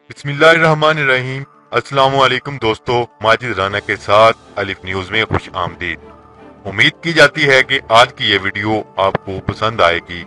बिस्मिल्लाहिर्रहमानिर्रहीम। अस्सलाम वालेकुम दोस्तों, माजिद राना के साथ अलिफ न्यूज में खुश आमदीद। उम्मीद की जाती है कि आज की ये वीडियो आपको पसंद आएगी।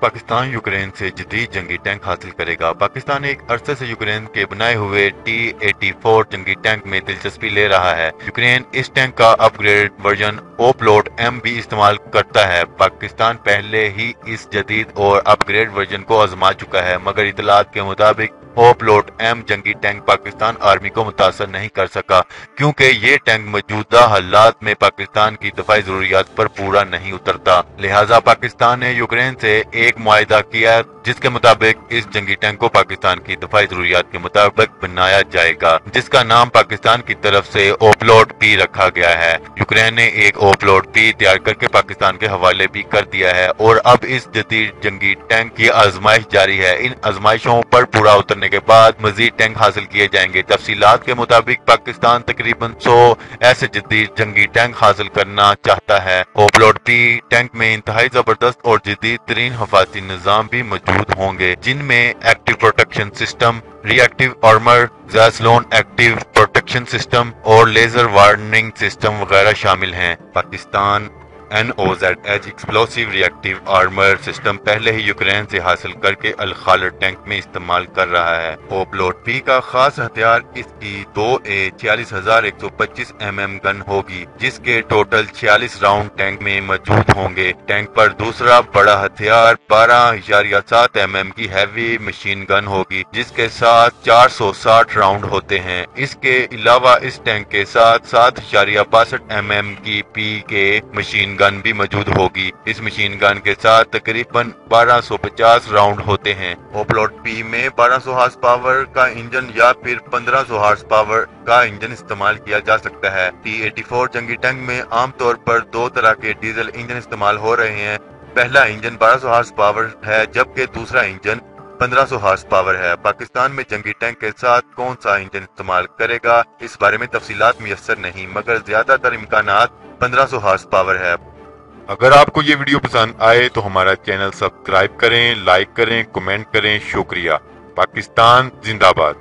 पाकिस्तान यूक्रेन से जदीद जंगी टैंक हासिल करेगा। पाकिस्तान एक अरसे से यूक्रेन के बनाए हुए T-84 जंगी टैंक में दिलचस्पी ले रहा है। यूक्रेन इस टैंक का अपग्रेड वर्जन ओपलोड M भी इस्तेमाल करता है। पाकिस्तान पहले ही इस जदीद और अपग्रेड वर्जन को आजमा चुका है, मगर इतलात के मुताबिक ओपलोड M जंगी टैंक पाकिस्तान आर्मी को मुतासर नहीं कर सका, क्योंकि ये टैंक मौजूदा हालात में पाकिस्तान की दफाई जरूरियात पर पूरा नहीं उतरता। लिहाजा पाकिस्तान ने यूक्रेन से एक मुआहदा किया जिसके मुताबिक इस जंगी टैंक को पाकिस्तान की दफाई जरूरियात के मुताबिक बनाया जाएगा, जिसका नाम पाकिस्तान की तरफ से ओपलोड P रखा गया है। यूक्रेन ने एक ओपलोड P तैयार करके पाकिस्तान के हवाले भी कर दिया है और अब इस जदीद जंगी टैंक की आजमाइश जारी है। इन आजमाइशों पर पूरा उतरने के बाद मजीद टैंक हासिल किए जाएंगे। तफसीलात के मुताबिक पाकिस्तान तकरीबन 100 ऐसे जदीद जंगी टैंक हासिल करना चाहता है। ओपलोड P टैंक में इंतहाई जबरदस्त और जदीद तरीन हिफाजती निजाम भी मौजूद होंगे, जिनमें active protection system, reactive armour, Zaslon active protection system और लेजर वार्निंग सिस्टम वगैरह शामिल हैं। Pakistan NOZH explosive reactive armour system पहले ही यूक्रेन से हासिल करके अल खालिद टैंक में इस्तेमाल कर रहा है। ओपलोड P का खास हथियार इसकी 2A 46125 mm गन होगी, जिसके टोटल 46 राउंड टैंक में मौजूद होंगे। टैंक पर दूसरा बड़ा हथियार 12.7 mm की हैवी मशीन गन होगी, जिसके साथ 460 राउंड होते हैं। इसके अलावा इस टैंक के साथ 7.62 mm की PK मशीन गन भी मौजूद होगी। इस मशीन गन के साथ तकरीबन 1250 राउंड होते हैं। ओपलोड P में 1200 हॉर्स पावर का इंजन या फिर 1500 हॉर्स पावर का इंजन इस्तेमाल किया जा सकता है। T-84 जंगी टैंक में आमतौर पर दो तरह के डीजल इंजन इस्तेमाल हो रहे हैं। पहला इंजन 1200 हॉर्स पावर है, जबकि दूसरा इंजन 1500 हॉर्स पावर है। पाकिस्तान में जंगी टैंक के साथ कौन सा इंजन इस्तेमाल करेगा, इस बारे में तफसीलात मुयस्सर नहीं, मगर ज्यादातर इम्कानात 1500 हॉर्स पावर है। अगर आपको ये वीडियो पसंद आए तो हमारा चैनल सब्सक्राइब करें, लाइक करें, कमेंट करें। शुक्रिया। पाकिस्तान जिंदाबाद।